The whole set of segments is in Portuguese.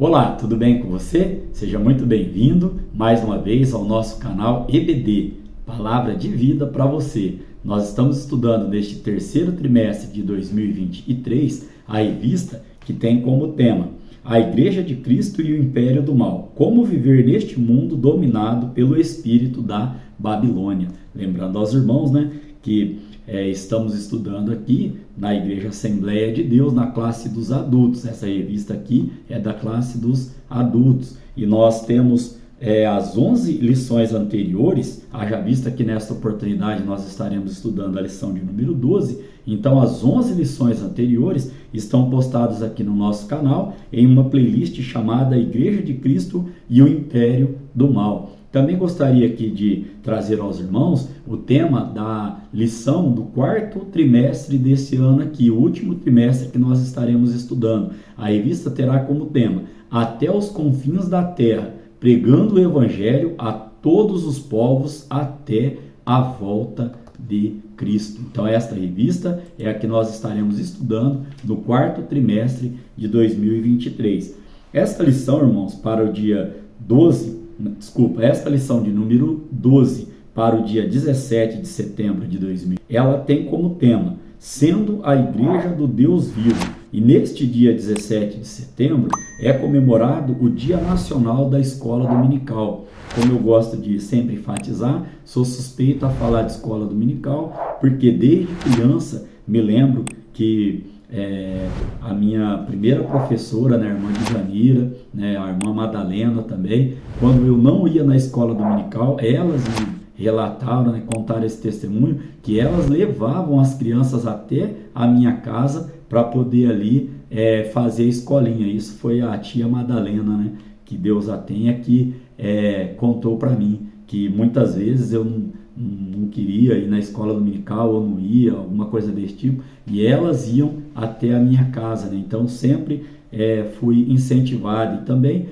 Olá, tudo bem com você? Seja muito bem-vindo mais uma vez ao nosso canal EBD, Palavra de Vida para você. Nós estamos estudando neste terceiro trimestre de 2023 a revista que tem como tema A Igreja de Cristo e o Império do Mal, como viver neste mundo dominado pelo espírito da Babilônia. Lembrando aos irmãos, que estamos estudando aqui na Igreja Assembleia de Deus, na classe dos adultos. Essa revista aqui é da classe dos adultos. E nós temos as 11 lições anteriores, haja vista que nesta oportunidade nós estaremos estudando a lição de número 12. Então as 11 lições anteriores estão postadas aqui no nosso canal em uma playlist chamada Igreja de Cristo e o Império do Mal. Também gostaria aqui de trazer aos irmãos o tema da lição do quarto trimestre desse ano aqui, o último trimestre que nós estaremos estudando. A revista terá como tema Até os confins da terra, pregando o evangelho a todos os povos até a volta de Cristo. Então esta revista é a que nós estaremos estudando no quarto trimestre de 2023. Esta lição, irmãos, para o dia esta lição de número 12 para o dia 17 de setembro de 2000, ela tem como tema Sendo a Igreja do Deus Vivo. E neste dia 17 de setembro é comemorado o Dia Nacional da Escola Dominical. Como eu gosto de sempre enfatizar, sou suspeito a falar de escola dominical, porque desde criança me lembro que a minha primeira professora, a irmã de Janira, a irmã Madalena também, quando eu não ia na escola dominical, elas me relataram, contaram esse testemunho, que elas levavam as crianças até a minha casa para poder ali fazer a escolinha. Isso foi a tia Madalena, que Deus a tenha, que contou para mim, que muitas vezes eu não queria ir na escola dominical, ou não ia, alguma coisa desse tipo, e elas iam até a minha casa, Então sempre fui incentivado, e também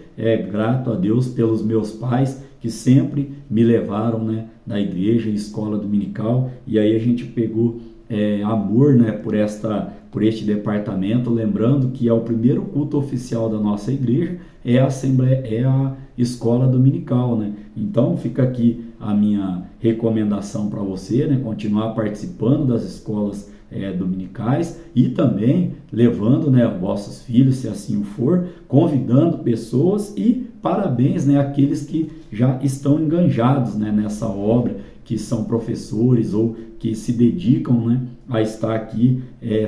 grato a Deus pelos meus pais, que sempre me levaram na igreja e escola dominical, e aí a gente pegou amor por este departamento, lembrando que é o primeiro culto oficial da nossa igreja, a escola dominical, Então fica aqui a minha recomendação para você, continuar participando das escolas dominicais e também levando vossos filhos, se assim o for, convidando pessoas e parabéns àqueles que já estão enganjados nessa obra, que são professores ou que se dedicam a estar aqui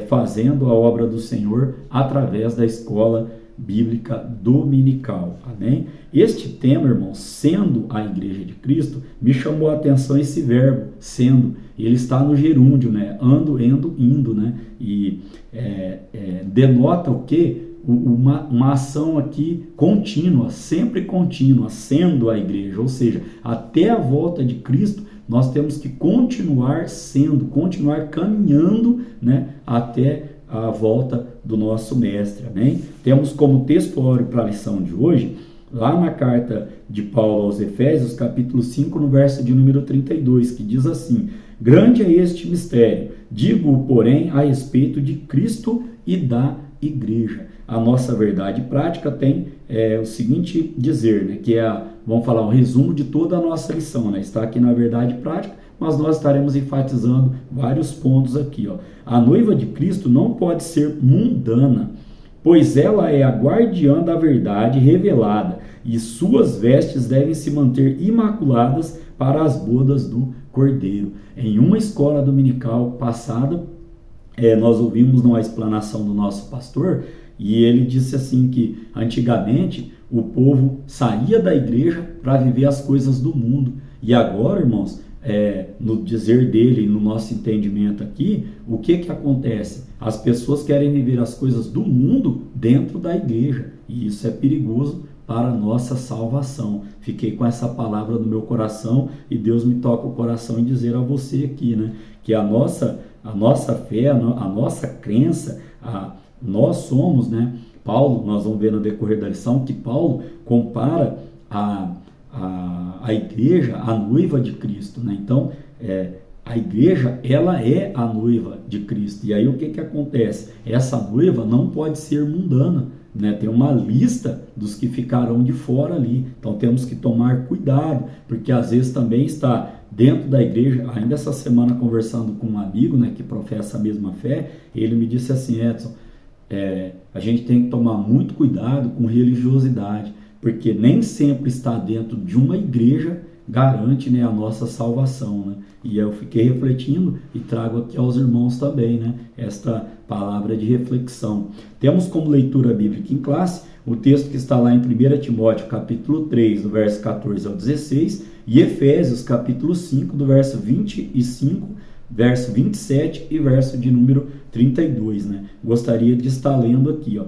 fazendo a obra do Senhor através da escola bíblica dominical. Amém? Este tema, irmãos, sendo a Igreja de Cristo, me chamou a atenção esse verbo, sendo. Ele está no gerúndio, ando, endo, indo, e denota o quê? Uma ação aqui contínua, sempre contínua, sendo a igreja, ou seja, até a volta de Cristo, nós temos que continuar sendo, continuar caminhando, até a volta do nosso mestre, amém? Temos como textuário para a lição de hoje, lá na carta de Paulo aos Efésios, capítulo 5, no verso de número 32, que diz assim: Grande é este mistério, digo, porém, a respeito de Cristo e da igreja. A nossa verdade prática tem o seguinte dizer, que vamos falar um resumo de toda a nossa lição, está aqui na verdade prática, mas nós estaremos enfatizando vários pontos aqui. A noiva de Cristo não pode ser mundana, pois ela é a guardiã da verdade revelada, e suas vestes devem se manter imaculadas para as bodas do Cordeiro. Em uma escola dominical passada, nós ouvimos uma explanação do nosso pastor, e ele disse assim que antigamente o povo saía da igreja para viver as coisas do mundo, e agora, irmãos, no dizer dele, no nosso entendimento aqui, o que acontece? As pessoas querem viver as coisas do mundo dentro da igreja, e isso é perigoso para a nossa salvação. Fiquei com essa palavra no meu coração, e Deus me toca o coração em dizer a você aqui, que a nossa fé, a nossa crença, nós somos, Paulo, nós vamos ver no decorrer da lição, que Paulo compara a igreja, a noiva de Cristo, Então, a igreja, ela é a noiva de Cristo. E aí o que acontece? Essa noiva não pode ser mundana, né? Tem uma lista dos que ficarão de fora ali. Então temos que tomar cuidado, porque às vezes também está dentro da igreja. Ainda essa semana, conversando com um amigo, né, que professa a mesma fé, ele me disse assim: Edson, a gente tem que tomar muito cuidado com religiosidade, porque nem sempre estar dentro de uma igreja garante, né, a nossa salvação, né? E eu fiquei refletindo e trago aqui aos irmãos também, né, esta palavra de reflexão. Temos como leitura bíblica em classe o texto que está lá em 1 Timóteo capítulo 3, do verso 14 ao 16, e Efésios capítulo 5, do verso 25, verso 27 e verso de número 32, né? Gostaria de estar lendo aqui, ó.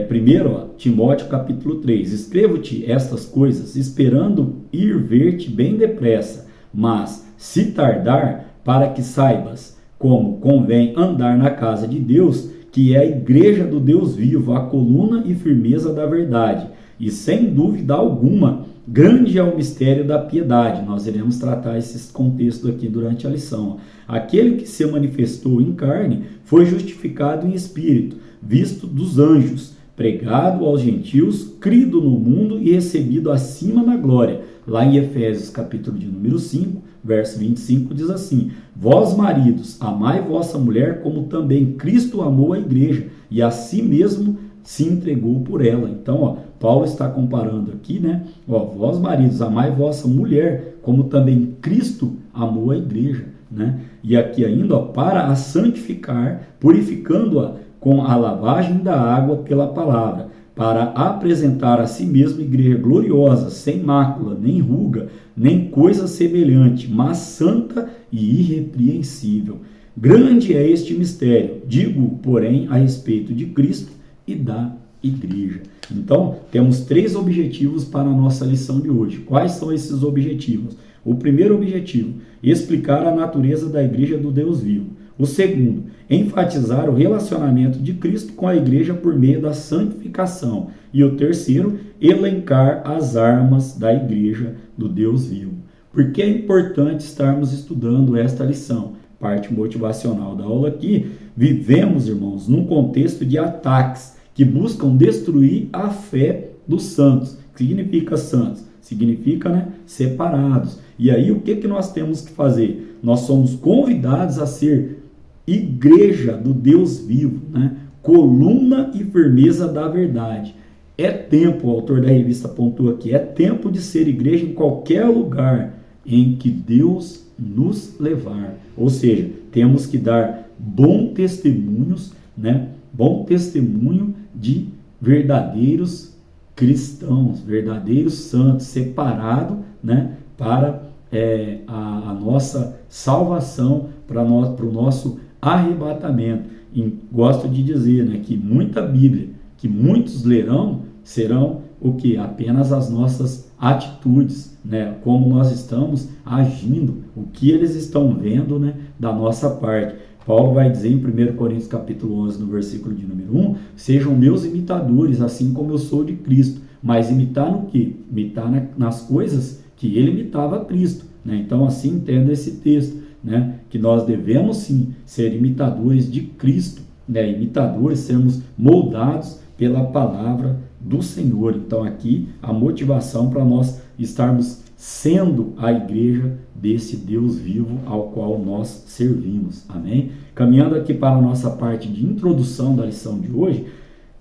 Primeiro, Timóteo capítulo 3, escrevo-te estas coisas, esperando ir ver-te bem depressa, mas se tardar, para que saibas como convém andar na casa de Deus, que é a igreja do Deus vivo, a coluna e firmeza da verdade. E sem dúvida alguma, grande é o mistério da piedade. Nós iremos tratar esses contextos aqui durante a lição. Aquele que se manifestou em carne foi justificado em espírito, visto dos anjos, pregado aos gentios, crido no mundo e recebido acima na glória. Lá em Efésios capítulo de número 5, verso 25, diz assim: vós maridos, amai vossa mulher, como também Cristo amou a igreja, e a si mesmo se entregou por ela. Então, Paulo está comparando aqui, né? Vós maridos, amai vossa mulher, como também Cristo amou a igreja, né? E aqui ainda, para a santificar, purificando-a com a lavagem da água pela palavra, para apresentar a si mesmo igreja gloriosa, sem mácula, nem ruga, nem coisa semelhante, mas santa e irrepreensível. Grande é este mistério, digo, porém, a respeito de Cristo e da igreja. Então, temos 3 objetivos para a nossa lição de hoje. Quais são esses objetivos? O primeiro objetivo, explicar a natureza da igreja do Deus vivo. O segundo, enfatizar o relacionamento de Cristo com a igreja por meio da santificação. E o terceiro, elencar as armas da igreja do Deus vivo. Por que é importante estarmos estudando esta lição? Parte motivacional da aula aqui. Vivemos, irmãos, num contexto de ataques que buscam destruir a fé dos santos. O que significa santos? Significa, né, separados. E aí o que nós temos que fazer? Nós somos convidados a ser igreja do Deus vivo, né? Coluna e firmeza da verdade. É tempo, o autor da revista pontua aqui, é tempo de ser igreja em qualquer lugar em que Deus nos levar. Ou seja, temos que dar bom testemunhos, né? Bom testemunho de verdadeiros cristãos, verdadeiros santos, separados, né? Para a nossa salvação, para o nosso arrebatamento. E gosto de dizer, né, que muita Bíblia, que muitos lerão, serão o que? Apenas as nossas atitudes, né? Como nós estamos agindo, o que eles estão vendo, né, da nossa parte. Paulo vai dizer em 1 Coríntios capítulo 11, no versículo de número 1, sejam meus imitadores, assim como eu sou de Cristo. Mas imitar no quê? Imitar nas coisas que ele imitava a Cristo, né? Então assim entenda esse texto, né? Que nós devemos sim ser imitadores de Cristo, né? Imitadores, sermos moldados pela palavra do Senhor. Então aqui a motivação para nós estarmos sendo a igreja desse Deus vivo ao qual nós servimos. Amém? Caminhando aqui para a nossa parte de introdução da lição de hoje,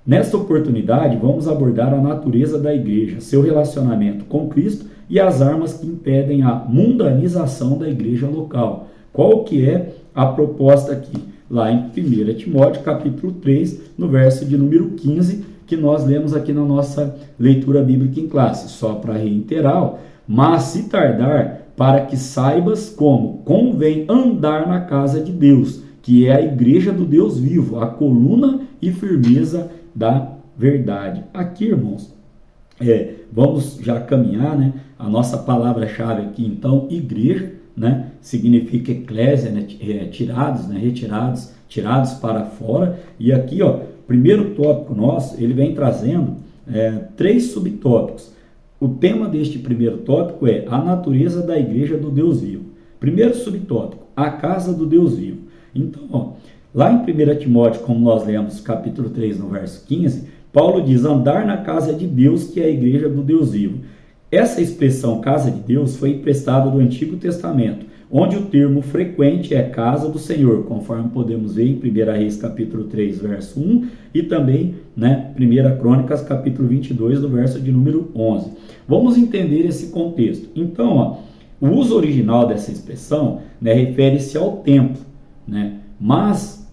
nesta oportunidade vamos abordar a natureza da igreja, seu relacionamento com Cristo e as armas que impedem a mundanização da igreja local. Qual que é a proposta aqui? Lá em 1 Timóteo capítulo 3, no verso de número 15, que nós lemos aqui na nossa leitura bíblica em classe. Só para reiterar, mas se tardar, para que saibas como convém andar na casa de Deus, que é a igreja do Deus vivo, a coluna e firmeza da verdade. Aqui, irmãos, vamos já caminhar, né? A nossa palavra-chave aqui, então, igreja, né? Significa eclésia, né? Tirados, né? Retirados, tirados para fora. E aqui, primeiro tópico nosso, ele vem trazendo 3 subtópicos. O tema deste primeiro tópico é a natureza da igreja do Deus vivo. Primeiro subtópico, a casa do Deus vivo. Então, lá em 1 Timóteo, como nós lemos, capítulo 3, no verso 15, Paulo diz: andar na casa de Deus, que é a igreja do Deus vivo. Essa expressão casa de Deus foi emprestada do Antigo Testamento, onde o termo frequente é casa do Senhor, conforme podemos ver em 1 Reis capítulo 3, verso 1, e também 1 Crônicas capítulo 22, no verso de número 11. Vamos entender esse contexto. Então, o uso original dessa expressão refere-se ao templo, mas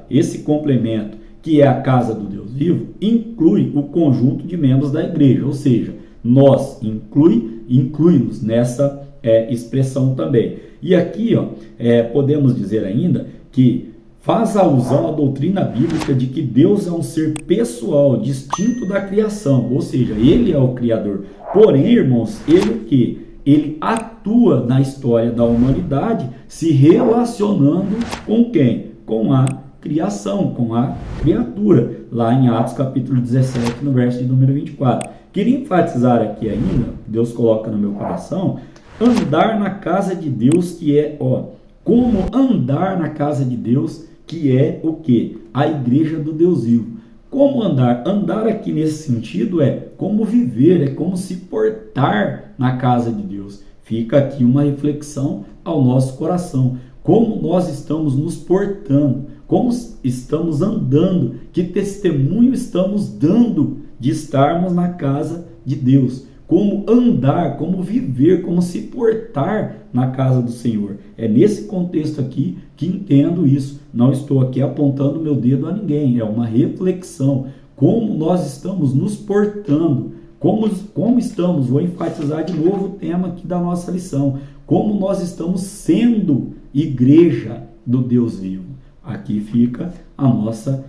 esse complemento, que é a casa do Deus vivo, inclui o conjunto de membros da igreja, ou seja, nós incluímos nessa expressão também. E aqui podemos dizer ainda que faz alusão à doutrina bíblica de que Deus é um ser pessoal, distinto da criação, ou seja, Ele é o Criador. Porém, irmãos, Ele atua na história da humanidade, se relacionando com quem? Com a criação, com a criatura, lá em Atos capítulo 17, no verso de número 24. Queria enfatizar aqui ainda, Deus coloca no meu coração, andar na casa de Deus, que é, como andar na casa de Deus, que é o quê? A igreja do Deus vivo. Como andar? Andar aqui nesse sentido é como viver, é como se portar na casa de Deus. Fica aqui uma reflexão ao nosso coração. Como nós estamos nos portando, como estamos andando, que testemunho estamos dando de estarmos na casa de Deus. Como andar, como viver, como se portar na casa do Senhor. É nesse contexto aqui que entendo isso. Não estou aqui apontando meu dedo a ninguém, é uma reflexão. Como nós estamos nos portando, como estamos, vou enfatizar de novo o tema aqui da nossa lição, como nós estamos sendo igreja do Deus vivo. Aqui fica a nossa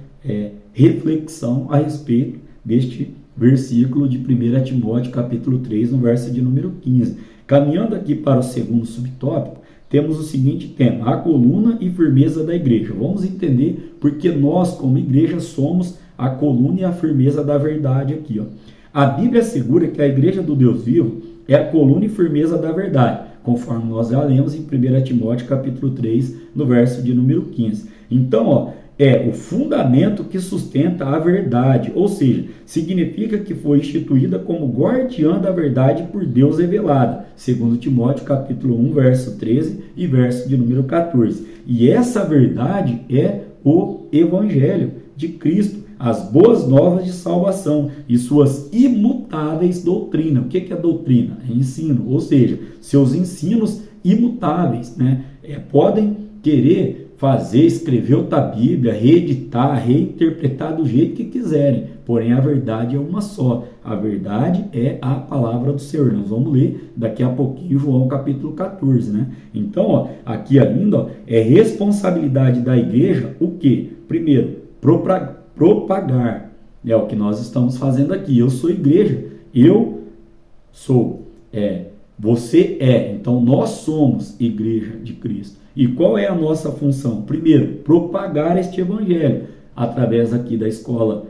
reflexão a respeito deste versículo de 1 Timóteo capítulo 3, no verso de número 15. Caminhando aqui para o segundo subtópico, temos o seguinte tema: a coluna e firmeza da igreja. Vamos entender porque nós, como igreja, somos a coluna e a firmeza da verdade aqui. A Bíblia assegura que a igreja do Deus vivo é a coluna e firmeza da verdade, conforme nós já lemos em 1 Timóteo capítulo 3, no verso de número 15. Então, é o fundamento que sustenta a verdade, ou seja, significa que foi instituída como guardiã da verdade por Deus revelada, segundo Timóteo capítulo 1, verso 13 e verso de número 14. E essa verdade é o Evangelho de Cristo, as boas novas de salvação e suas imutáveis doutrinas. O que é doutrina? É ensino, ou seja, seus ensinos imutáveis, podem querer escrever outra Bíblia, reeditar, reinterpretar do jeito que quiserem, porém a verdade é uma só. A verdade é a palavra do Senhor. Nós vamos ler daqui a pouquinho João capítulo 14, Então, aqui ainda é responsabilidade da igreja o quê? Primeiro, propagar. É o que nós estamos fazendo aqui. Eu sou igreja, eu sou, você é. Então, nós somos igreja de Cristo. E qual é a nossa função? Primeiro, propagar este evangelho através aqui da escola,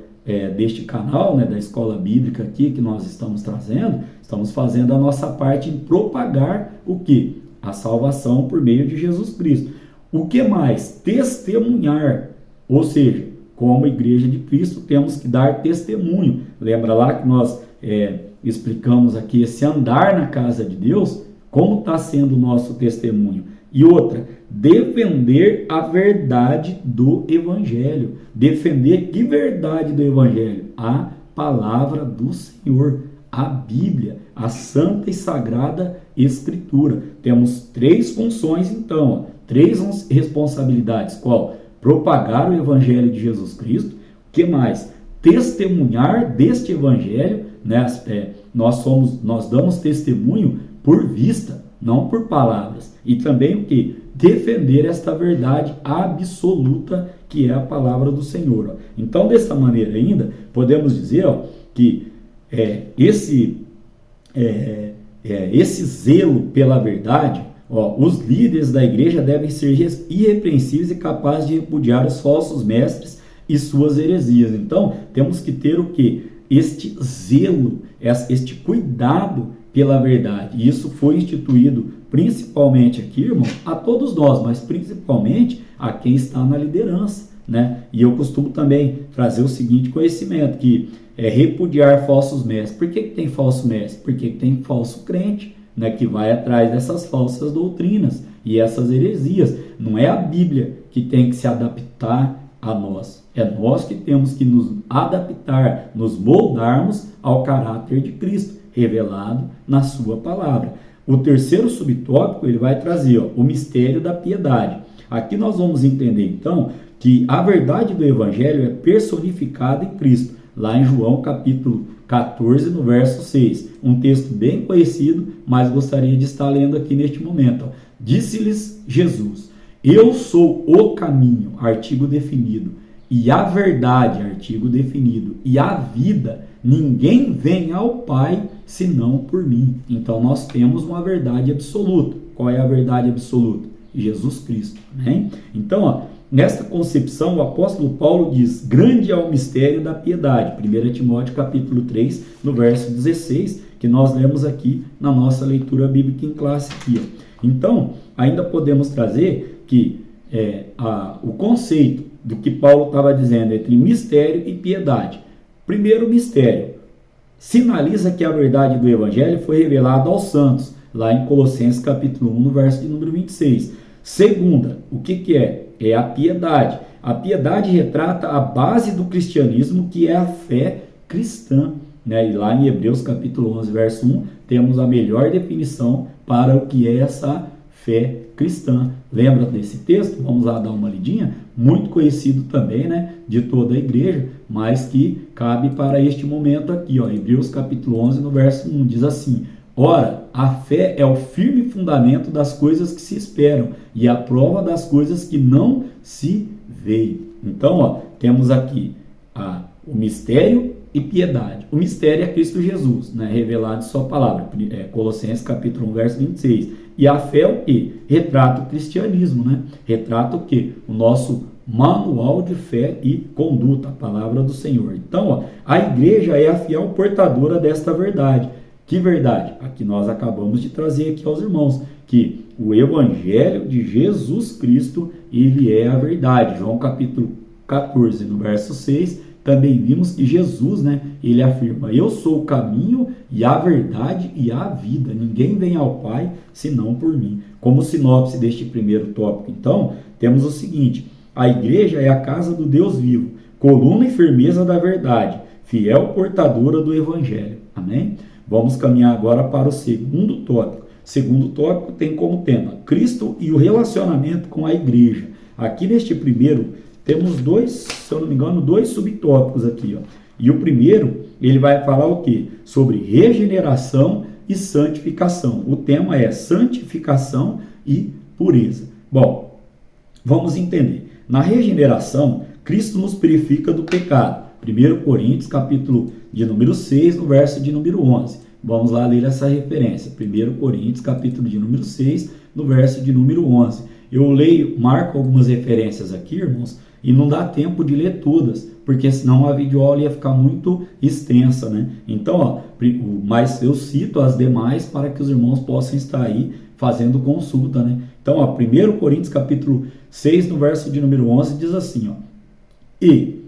deste canal, da escola bíblica aqui que nós estamos trazendo. Estamos fazendo a nossa parte em propagar o quê? A salvação por meio de Jesus Cristo. O que mais? Testemunhar. Ou seja, como igreja de Cristo, temos que dar testemunho. Lembra lá que nós explicamos aqui esse andar na casa de Deus? Como está sendo o nosso testemunho? E outra, defender a verdade do Evangelho. Defender que verdade do Evangelho? A palavra do Senhor, a Bíblia, a Santa e Sagrada Escritura. Temos 3 funções então, 3 responsabilidades. Qual? Propagar o Evangelho de Jesus Cristo. O que mais? Testemunhar deste Evangelho. Nós damos testemunho por vista, não por palavras. E também o que? Defender esta verdade absoluta que é a palavra do Senhor. Então, dessa maneira ainda, podemos dizer que esse zelo pela verdade, os líderes da igreja devem ser irrepreensíveis e capazes de repudiar os falsos mestres e suas heresias. Então, temos que ter o quê? Este zelo, este cuidado pela verdade. Isso foi instituído principalmente aqui, irmão, a todos nós, mas principalmente a quem está na liderança, né? E eu costumo também trazer o seguinte conhecimento, que é repudiar falsos mestres. Por que tem falso mestre? Porque tem falso crente, né, que vai atrás dessas falsas doutrinas e essas heresias. Não é a Bíblia que tem que se adaptar a nós. É nós que temos que nos adaptar, nos moldarmos ao caráter de Cristo, revelado na sua palavra. O terceiro subtópico, ele vai trazer o mistério da piedade. Aqui nós vamos entender, então, que a verdade do Evangelho é personificada em Cristo, lá em João capítulo 14, no verso 6. Um texto bem conhecido, mas gostaria de estar lendo aqui neste momento. Disse-lhes Jesus: eu sou o caminho, artigo definido, e a verdade, artigo definido, e a vida. Ninguém vem ao Pai senão por mim. Então nós temos uma verdade absoluta. Qual é a verdade absoluta? Jesus Cristo. Né? Então, nesta concepção, o apóstolo Paulo diz: grande é o mistério da piedade. 1 Timóteo capítulo 3, no verso 16, que nós lemos aqui na nossa leitura bíblica em classe aqui. Então, ainda podemos trazer que o conceito do que Paulo estava dizendo entre mistério e piedade. Primeiro mistério, sinaliza que a verdade do Evangelho foi revelada aos santos, lá em Colossenses capítulo 1, no verso de número 26. Segunda, o que é? É a piedade. A piedade retrata a base do cristianismo, que é a fé cristã. Né? E lá em Hebreus capítulo 11, verso 1, temos a melhor definição para o que é essa fé cristã. Lembra desse texto? Vamos lá dar uma lidinha. Muito conhecido também, né, de toda a igreja, mas que cabe para este momento aqui. Hebreus capítulo 11, no verso 1, diz assim: ora, a fé é o firme fundamento das coisas que se esperam e a prova das coisas que não se veem. Então, temos aqui o mistério e piedade. O mistério é Cristo Jesus, né, revelado em sua palavra. Colossenses capítulo 1, verso 26. E a fé é o quê? Retrata o cristianismo, né? Retrata o quê? O nosso manual de fé e conduta, a palavra do Senhor. Então, a igreja é a fiel portadora desta verdade. Que verdade? A que nós acabamos de trazer aqui aos irmãos, que o Evangelho de Jesus Cristo, ele é a verdade. João capítulo 14, no verso 6, também vimos que Jesus, né, ele afirma: eu sou o caminho e a verdade e a vida. Ninguém vem ao Pai senão por mim. Como sinopse deste primeiro tópico, então, temos o seguinte: a igreja é a casa do Deus vivo, coluna e firmeza da verdade, fiel portadora do Evangelho. Amém? Vamos caminhar agora para o segundo tópico. O segundo tópico tem como tema Cristo e o relacionamento com a igreja. Aqui neste primeiro temos se eu não me engano, dois subtópicos aqui. E o primeiro, ele vai falar o quê? Sobre regeneração e santificação. O tema é santificação e pureza. Bom, vamos entender. Na regeneração, Cristo nos purifica do pecado. 1 Coríntios, capítulo de número 6, no verso de número 11. Vamos lá ler essa referência. 1 Coríntios, capítulo de número 6, no verso de número 11. Eu marco algumas referências aqui, irmãos, e não dá tempo de ler todas, porque senão a videoaula ia ficar muito extensa, né? Então, mas eu cito as demais para que os irmãos possam estar aí fazendo consulta, né? Então, 1 Coríntios capítulo 6, no verso de número 11, diz assim, e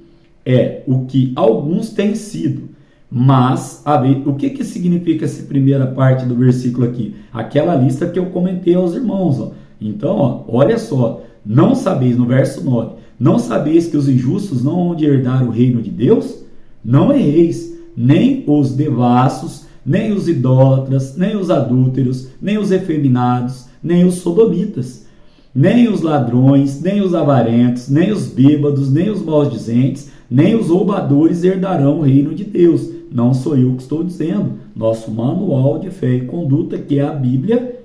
é o que alguns têm sido, mas, o que significa essa primeira parte do versículo aqui? Aquela lista que eu comentei aos irmãos, Então, olha só, não sabeis, no verso 9, não sabeis que os injustos não hão de herdar o reino de Deus? Não erreis, nem os devassos, nem os idólatras, nem os adúlteros, nem os efeminados, nem os sodomitas, nem os ladrões, nem os avarentos, nem os bêbados, nem os maldizentes, nem os roubadores herdarão o reino de Deus. Não sou eu que estou dizendo, nosso manual de fé e conduta, que é a Bíblia,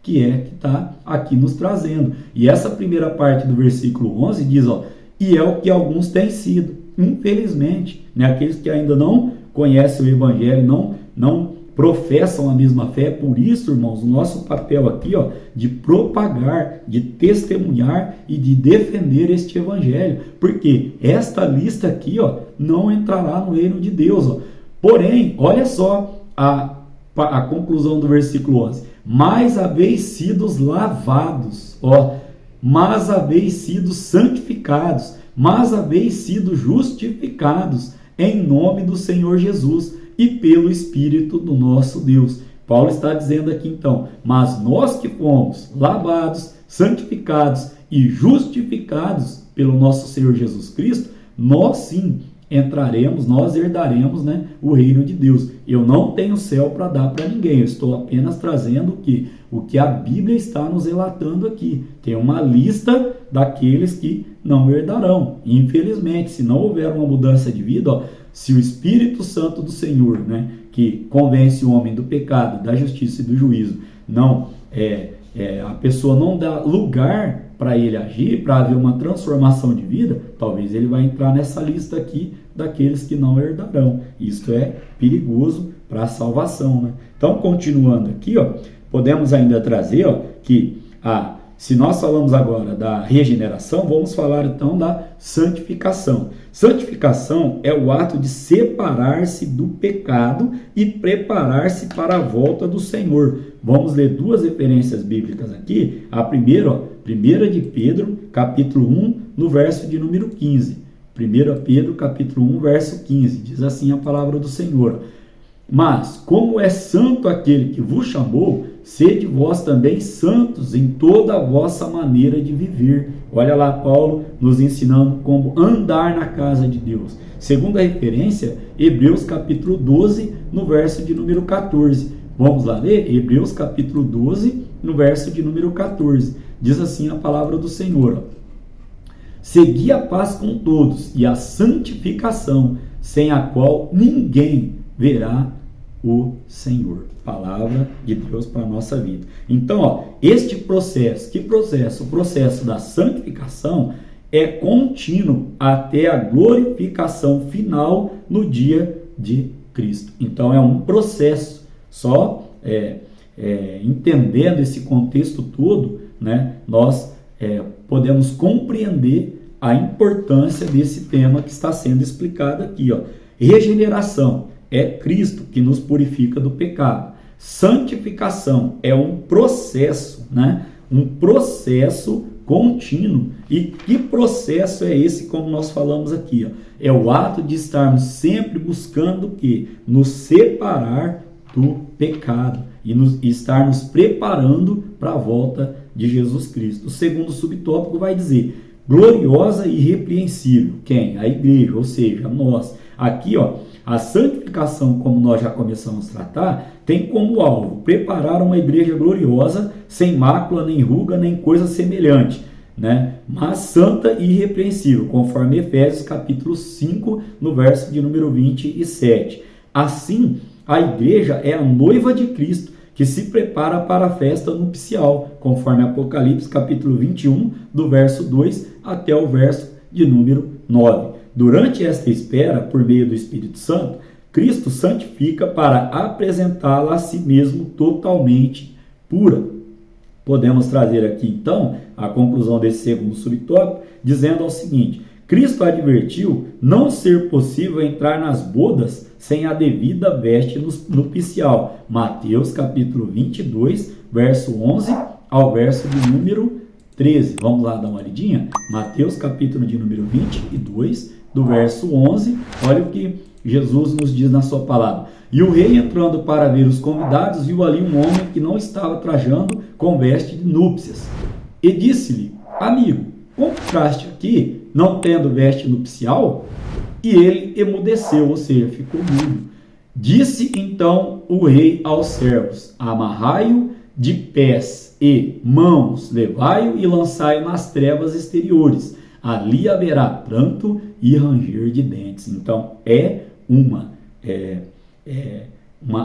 que está aqui nos trazendo. E essa primeira parte do versículo 11 diz, e é o que alguns têm sido, infelizmente, né? Aqueles que ainda não conhecem o Evangelho, não professam a mesma fé. Por isso, irmãos, o nosso papel aqui, de propagar, de testemunhar e de defender este Evangelho, porque esta lista aqui, não entrará no reino de Deus, Porém, olha só a conclusão do versículo 11. mas haveis sido lavados, mas haveis sido santificados, mas haveis sido justificados em nome do Senhor Jesus e pelo Espírito do nosso Deus. Paulo está dizendo aqui então, mas nós que fomos lavados, santificados e justificados pelo nosso Senhor Jesus Cristo, nós sim entraremos, nós herdaremos, o reino de Deus. Eu não tenho céu para dar para ninguém, eu estou apenas trazendo o que a Bíblia está nos relatando aqui. Tem uma lista daqueles que não herdarão. Infelizmente, se não houver uma mudança de vida, se o Espírito Santo do Senhor, que convence o homem do pecado, da justiça e do juízo, a pessoa não dá lugar para ele agir, para haver uma transformação de vida, talvez ele vai entrar nessa lista aqui daqueles que não herdarão. Isto é perigoso para a salvação. Então, continuando aqui, podemos ainda trazer que se nós falamos agora da regeneração, vamos falar então da santificação. Santificação é o ato de separar-se do pecado e preparar-se para a volta do Senhor. Vamos ler duas referências bíblicas aqui. A primeira, 1 de Pedro, capítulo 1, no verso de número 15. 1 Pedro, capítulo 1, verso 15. Diz assim a palavra do Senhor: mas, como é santo aquele que vos chamou, sede vós também santos em toda a vossa maneira de viver. Olha lá Paulo nos ensinando como andar na casa de Deus. Segunda referência, Hebreus capítulo 12, no verso de número 14. Vamos lá ler? Hebreus capítulo 12, no verso de número 14. Diz assim a palavra do Senhor: segui a paz com todos e a santificação, sem a qual ninguém verá o Senhor. Palavra de Deus para a nossa vida. Então, este processo, que processo? O processo da santificação é contínuo até a glorificação final no dia de Cristo. Então, é um processo. Só entendendo esse contexto todo, nós podemos compreender a importância desse tema que está sendo explicado aqui. Regeneração é Cristo que nos purifica do pecado. Santificação é um processo, um processo contínuo. E que processo é esse, como nós falamos aqui? É o ato de estarmos sempre buscando o quê? Nos separar do pecado e estar nos preparando para a volta de Jesus Cristo. O segundo subtópico vai dizer: gloriosa e irrepreensível. Quem? A igreja, ou seja, nós. Aqui, a santificação, como nós já começamos a tratar, tem como alvo preparar uma igreja gloriosa, sem mácula, nem ruga, nem coisa semelhante, mas santa e irrepreensível, conforme Efésios capítulo 5, no verso de número 27. Assim, a igreja é a noiva de Cristo, que se prepara para a festa nupcial, conforme Apocalipse capítulo 21, do verso 2 até o verso de número 9. Durante esta espera, por meio do Espírito Santo, Cristo santifica para apresentá-la a si mesmo totalmente pura. Podemos trazer aqui, então, a conclusão desse segundo subtópico, dizendo o seguinte: Cristo advertiu não ser possível entrar nas bodas sem a devida veste nupcial. Mateus capítulo 22, verso 11 ao verso de número 13. Vamos lá dar uma olhadinha? Mateus capítulo de número 22, do verso 11, olha o que Jesus nos diz na sua palavra. E o rei, entrando para ver os convidados, viu ali um homem que não estava trajando com veste de núpcias. E disse-lhe: amigo, compraste aqui, não tendo veste nupcial? E ele emudeceu, ou seja, ficou mudo. Disse então o rei aos servos: amarrai-o de pés e mãos, levai-o e lançai-o nas trevas exteriores. Ali haverá pranto e ranger de dentes. Então, é uma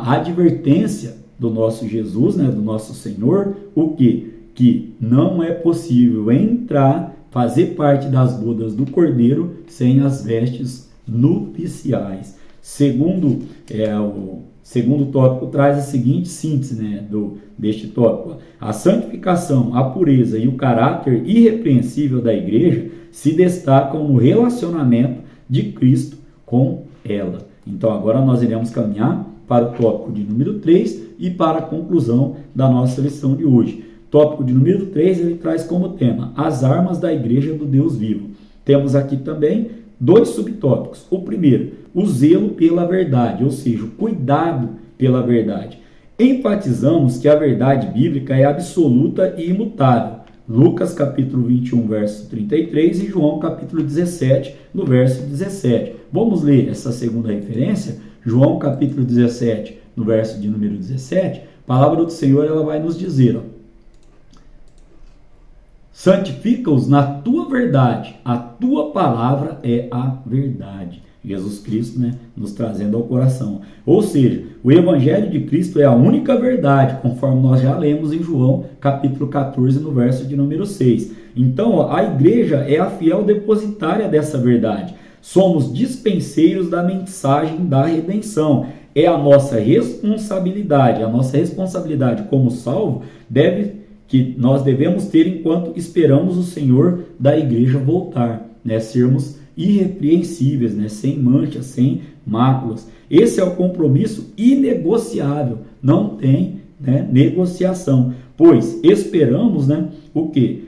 advertência do nosso Jesus, do nosso Senhor, o quê? Que não é possível entrar, fazer parte das bodas do Cordeiro sem as vestes nupciais. O segundo tópico traz a seguinte síntese deste tópico: a santificação, a pureza e o caráter irrepreensível da igreja se destacam no relacionamento de Cristo com ela. Então agora nós iremos caminhar para o tópico de número 3 e para a conclusão da nossa lição de hoje. Tópico de número 3, ele traz como tema as armas da Igreja do Deus Vivo. Temos aqui também 2 subtópicos. O primeiro, o zelo pela verdade, ou seja, o cuidado pela verdade. Enfatizamos que a verdade bíblica é absoluta e imutável. Lucas capítulo 21, verso 33 e João capítulo 17, no verso 17. Vamos ler essa segunda referência, João capítulo 17, no verso de número 17. A palavra do Senhor, ela vai nos dizer, santifica-os na tua verdade, a tua palavra é a verdade. Jesus Cristo, nos trazendo ao coração. Ou seja, o Evangelho de Cristo é a única verdade, conforme nós já lemos em João, capítulo 14, no verso de número 6. Então, a igreja é a fiel depositária dessa verdade. Somos dispenseiros da mensagem da redenção. É a nossa responsabilidade como salvo, que nós devemos ter enquanto esperamos o Senhor da igreja voltar, sermos irrepreensíveis, sem manchas, sem máculas. Esse é o compromisso inegociável, não tem negociação, pois esperamos o quê?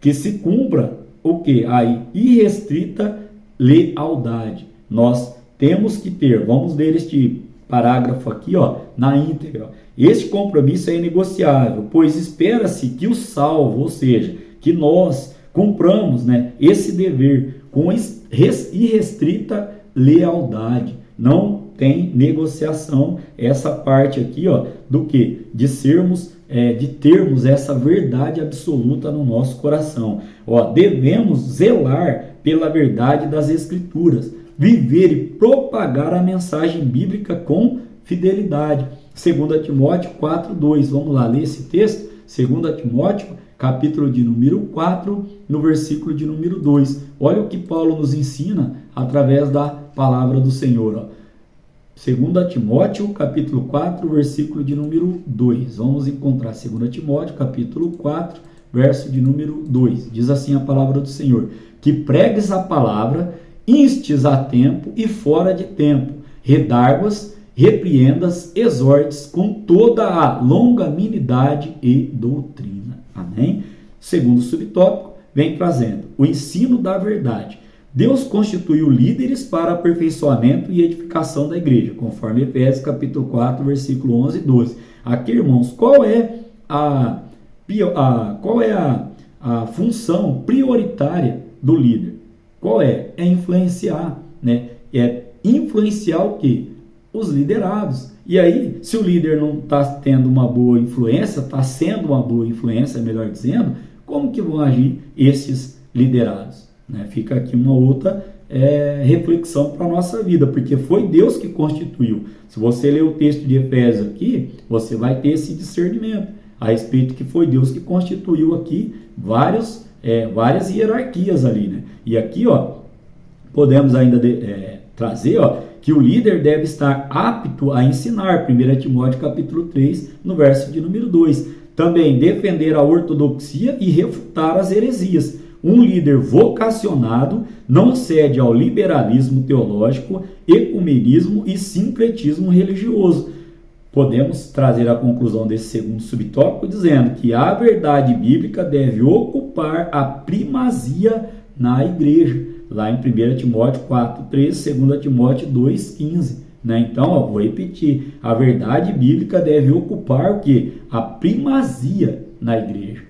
Que se cumpra o quê? A irrestrita lealdade. Nós temos que ter, vamos ler este parágrafo aqui, na íntegra. Este compromisso é inegociável, pois espera-se que o salvo, ou seja, que nós cumpramos esse dever com irrestrita lealdade. Não tem negociação essa parte aqui, do que? De termos essa verdade absoluta no nosso coração. Devemos zelar pela verdade das Escrituras, viver e propagar a mensagem bíblica com fidelidade. 2 Timóteo 4:2. Vamos lá ler esse texto? 2 Timóteo, capítulo de número 4, no versículo de número 2. Olha o que Paulo nos ensina através da palavra do Senhor. 2 Timóteo, capítulo 4, versículo de número 2. Vamos encontrar 2 Timóteo, capítulo 4, verso de número 2. Diz assim a palavra do Senhor: que pregues a palavra, instes a tempo e fora de tempo, redarguas, repreendas, exortes com toda a longanimidade e doutrina. Amém? Segundo subtópico, vem trazendo o ensino da verdade. Deus constituiu líderes para aperfeiçoamento e edificação da igreja, conforme Efésios capítulo 4, versículo 11 e 12. Aqui, irmãos, qual é a função prioritária do líder? Qual é? É influenciar, É influenciar o quê? Os liderados. E aí, se o líder não está tendo uma boa influência, está sendo uma boa influência, melhor dizendo, como que vão agir esses liderados? Fica aqui uma outra reflexão para a nossa vida, porque foi Deus que constituiu. Se você ler o texto de Efésios aqui, você vai ter esse discernimento a respeito que foi Deus que constituiu aqui várias hierarquias ali. E aqui, podemos ainda trazer, que o líder deve estar apto a ensinar, 1 Timóteo capítulo 3, no verso de número 2. Também defender a ortodoxia e refutar as heresias. Um líder vocacionado não cede ao liberalismo teológico, ecumenismo e sincretismo religioso. Podemos trazer a conclusão desse segundo subtópico dizendo que a verdade bíblica deve ocupar a primazia na igreja. Lá em 1 Timóteo 4:13, 2 Timóteo 2:15. Então, vou repetir. A verdade bíblica deve ocupar o quê? A primazia na igreja.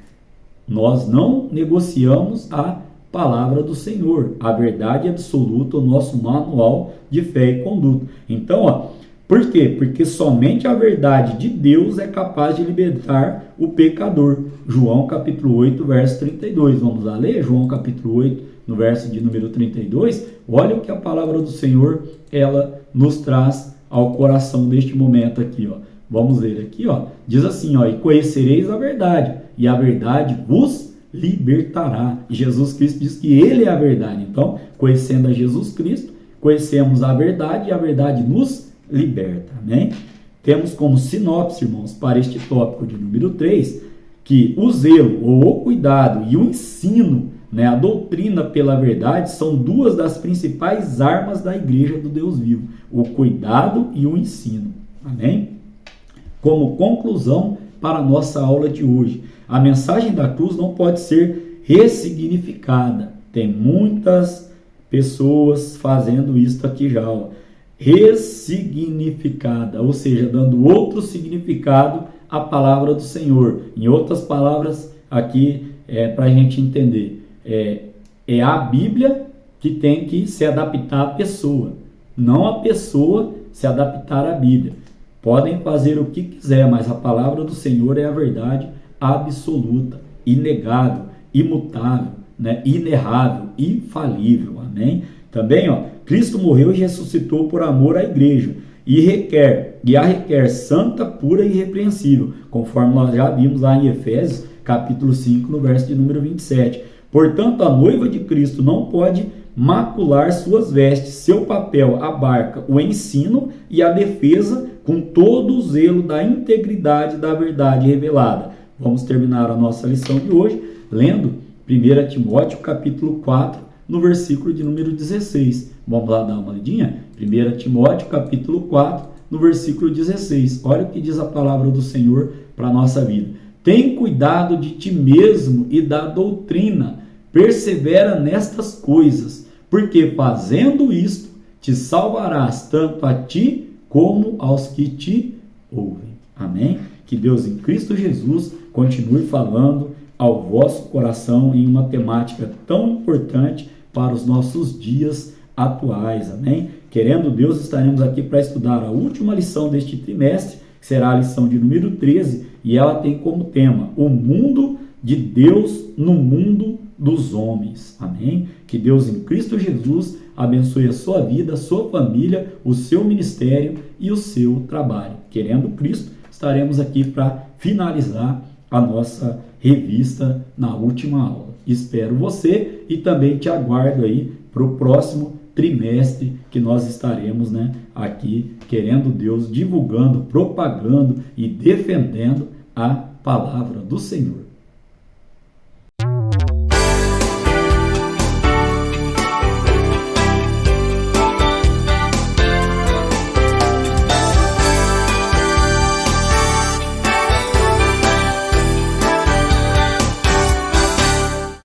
Nós não negociamos a palavra do Senhor. A verdade absoluta, o nosso manual de fé e conduta. Então, por quê? Porque somente a verdade de Deus é capaz de libertar o pecador. João capítulo 8, verso 32. Vamos lá ler? João capítulo 8, no verso de número 32. Olha o que a palavra do Senhor, ela nos traz ao coração neste momento aqui. Vamos ler aqui. Diz assim, e conhecereis a verdade, e a verdade vos libertará. E Jesus Cristo diz que Ele é a verdade. Então, conhecendo a Jesus Cristo, conhecemos a verdade, e a verdade nos liberta. Amém? Temos como sinopse, irmãos, para este tópico de número 3, que o zelo, ou o cuidado e o ensino né, a doutrina pela verdade são duas das principais armas da igreja do Deus vivo, o cuidado e o ensino. Amém? Como conclusão para a nossa aula de hoje, a mensagem da cruz não pode ser ressignificada. Tem muitas pessoas fazendo isso aqui já, ó. Ressignificada, ou seja, dando outro significado à palavra do Senhor. Em outras palavras, aqui para a gente entender, é a Bíblia que tem que se adaptar à pessoa, não a pessoa se adaptar à Bíblia. Podem fazer o que quiser, mas a palavra do Senhor é a verdade absoluta, inegável, imutável, né? Inerrável, infalível. Amém? Também, Cristo morreu e ressuscitou por amor à igreja e a requer santa, pura e irrepreensível, conforme nós já vimos lá em Efésios, capítulo 5, no verso de número 27. Portanto, a noiva de Cristo não pode macular suas vestes. Seu papel abarca o ensino e a defesa com todo o zelo da integridade da verdade revelada. Vamos terminar a nossa lição de hoje lendo 1 Timóteo capítulo 4, no versículo de número 16. Vamos lá dar uma lidinha? 1 Timóteo capítulo 4, no versículo 16. Olha o que diz a palavra do Senhor para a nossa vida. Tem cuidado de ti mesmo e da doutrina. Persevera nestas coisas, porque fazendo isto, te salvarás tanto a ti como aos que te ouvem. Amém? Que Deus em Cristo Jesus continue falando ao vosso coração em uma temática tão importante para os nossos dias atuais. Amém? Querendo Deus, estaremos aqui para estudar a última lição deste trimestre, que será a lição de número 13, e ela tem como tema o mundo de Deus no mundo dos homens. Amém? Que Deus em Cristo Jesus abençoe a sua vida, a sua família, o seu ministério e o seu trabalho. Querendo Cristo, estaremos aqui para finalizar a nossa revista na última aula. Espero você e também te aguardo aí para o próximo trimestre que nós estaremos, aqui, querendo Deus, divulgando, propagando e defendendo a palavra do Senhor.